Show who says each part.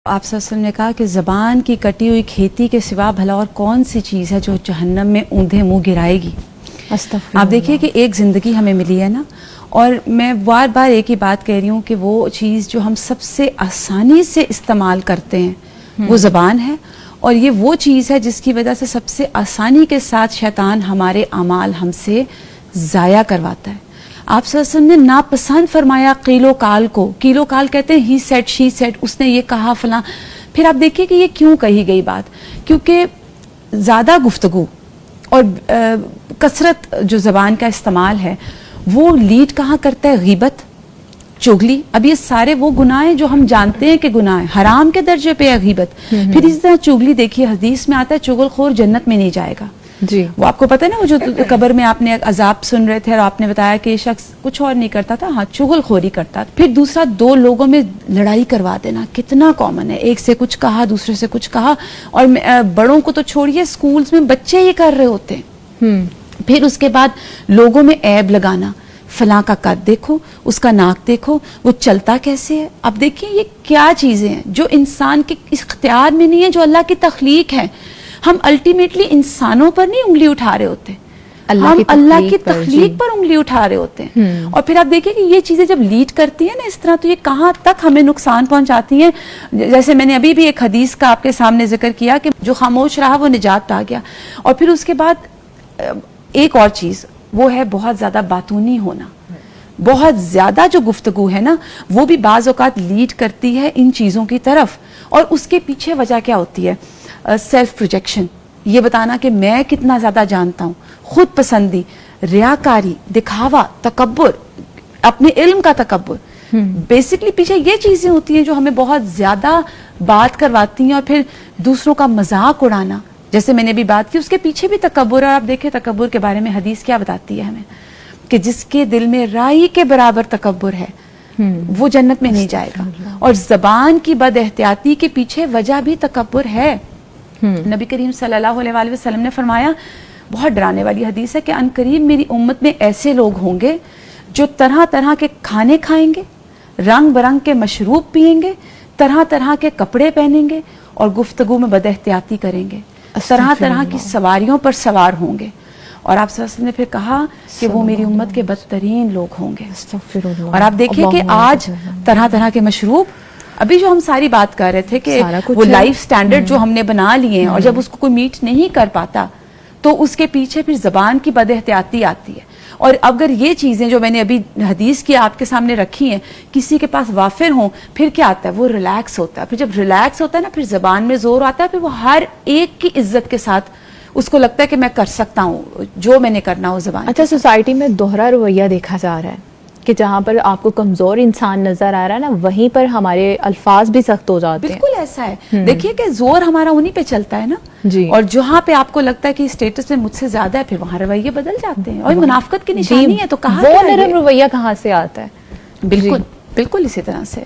Speaker 1: آپ صلی اللہ علیہ وسلم نے کہا کہ زبان کی کٹی ہوئی کھیتی کے سوا بھلا اور کون سی چیز ہے جو جہنم میں اوندھے منہ گرائے گی. آپ دیکھیے کہ ایک زندگی ہمیں ملی ہے نا، اور میں بار بار ایک ہی بات کہہ رہی ہوں کہ وہ چیز جو ہم سب سے آسانی سے استعمال کرتے ہیں وہ زبان ہے، اور یہ وہ چیز ہے جس کی وجہ سے سب سے آسانی کے ساتھ شیطان ہمارے اعمال ہم سے ضائع کرواتا ہے. آپ صلی اللہ علیہ وسلم نے ناپسند فرمایا قیل و کال کو. قیل و کال کہتے ہیں ہی سیڈ شی سیڈ، اس نے یہ کہا فلاں. پھر آپ دیکھیے کہ یہ کیوں کہی گئی بات، کیونکہ زیادہ گفتگو اور کثرت جو زبان کا استعمال ہے وہ لیڈ کہاں کرتا ہے؟ غیبت، چغلی. اب یہ سارے وہ گناہ ہیں جو ہم جانتے ہیں کہ گناہ ہیں، حرام کے درجے پہ ہے غیبت. پھر اسی طرح چغلی، دیکھیے حدیث میں آتا ہے چغل خور جنت میں نہیں جائے گا. جی وہ آپ کو پتہ ہے نا، وہ جو قبر میں آپ نے عذاب سن رہے تھے اور آپ نے بتایا کہ یہ شخص کچھ اور نہیں کرتا تھا، ہاں چغل خوری کرتا. پھر دوسرا، دو لوگوں میں لڑائی کروا دینا کتنا کامن ہے. ایک سے کچھ کہا، دوسرے سے کچھ کہا، اور بڑوں کو تو چھوڑیے، سکولز میں بچے یہ کر رہے ہوتے ہیں. پھر اس کے بعد لوگوں میں عیب لگانا، فلاں کا قد دیکھو، اس کا ناک دیکھو، وہ چلتا کیسے ہے. اب دیکھیں یہ کیا چیزیں ہیں جو انسان کے اختیار میں نہیں ہے، جو اللہ کی تخلیق ہے. ہم الٹیمیٹلی انسانوں پر نہیں انگلی اٹھا رہے ہوتے، ہم اللہ کی تخلیق پر انگلی اٹھا رہے ہوتے ہیں. اور پھر آپ دیکھیں کہ یہ چیزیں جب لیڈ کرتی ہیں نا اس طرح، تو یہ کہاں تک ہمیں نقصان پہنچاتی ہیں. جیسے میں نے ابھی بھی ایک حدیث کا آپ کے سامنے ذکر کیا کہ جو خاموش رہا وہ نجات پا گیا. اور پھر اس کے بعد ایک اور چیز وہ ہے بہت زیادہ باتونی ہونا. بہت زیادہ جو گفتگو ہے نا وہ بھی بعض اوقات لیڈ کرتی ہے ان چیزوں کی طرف. اور اس کے پیچھے وجہ کیا ہوتی ہے؟ سیلف پروجیکشن، یہ بتانا کہ میں کتنا زیادہ جانتا ہوں، خود پسندی، ریاکاری، دکھاوا، تکبر، اپنے علم کا تکبر. بیسکلی پیچھے یہ چیزیں ہوتی ہیں جو ہمیں بہت زیادہ بات کرواتی ہیں. اور پھر دوسروں کا مذاق اڑانا، جیسے میں نے بھی بات کی، اس کے پیچھے بھی تکبر. اور آپ دیکھیں تکبر کے بارے میں حدیث کیا بتاتی ہے ہمیں کہ جس کے دل میں رائی کے برابر تکبر ہے وہ جنت میں نہیں جائے گا. اور زبان کی بد احتیاطی کے پیچھے وجہ بھی تکبر ہے. نبی کریم صلی اللہ علیہ وآلہ وسلم نے فرمایا، بہت ڈرانے والی حدیث ہے، کہ ان قریب میری امت میں ایسے لوگ ہوں گے جو طرح طرح کے کھانے کھائیں گے، رنگ برنگ کے مشروب پیئیں گے، طرح طرح کے کپڑے پہنیں گے، اور گفتگو میں بد احتیاطی کریں گے، طرح طرح کی سواریوں پر سوار ہوں گے. اور آپ صلی اللہ علیہ وسلم نے پھر کہا کہ وہ میری امت کے بدترین لوگ ہوں گے. اور آپ دیکھیں کہ آج طرح طرح کے مشروب، ابھی جو ہم ساری بات کر رہے تھے کہ وہ لائف سٹینڈرڈ جو ہم نے بنا لیے ہیں، اور جب اس کو کوئی میٹ نہیں کر پاتا تو اس کے پیچھے پھر زبان کی بد احتیاطی آتی ہے. اور اگر یہ چیزیں جو میں نے ابھی حدیث کی آپ کے سامنے رکھی ہیں کسی کے پاس وافر ہوں، پھر کیا آتا ہے؟ وہ ریلیکس ہوتا ہے. پھر جب ریلیکس ہوتا ہے نا، پھر زبان میں زور آتا ہے، پھر وہ ہر ایک کی عزت کے ساتھ اس کو لگتا ہے کہ میں کر سکتا ہوں جو میں نے کرنا ہو زبان.
Speaker 2: اچھا، سوسائٹی میں دوہرا رویہ دیکھا جا رہا ہے کہ جہاں پر آپ کو کمزور انسان نظر آ رہا ہے نا، وہیں پر ہمارے الفاظ بھی سخت ہو جاتے ہیں.
Speaker 1: بالکل ایسا ہے. دیکھیے کہ زور ہمارا انہی پہ چلتا ہے نا
Speaker 2: جی،
Speaker 1: اور جہاں پہ آپ کو لگتا ہے کہ اسٹیٹس میں مجھ سے زیادہ ہے، پھر وہاں رویے بدل جاتے ہیں. اور منافقت کی نشانی ہے. تو کہاں
Speaker 2: وہ نرم رویہ کہاں سے آتا ہے؟
Speaker 1: بالکل بالکل اسی طرح سے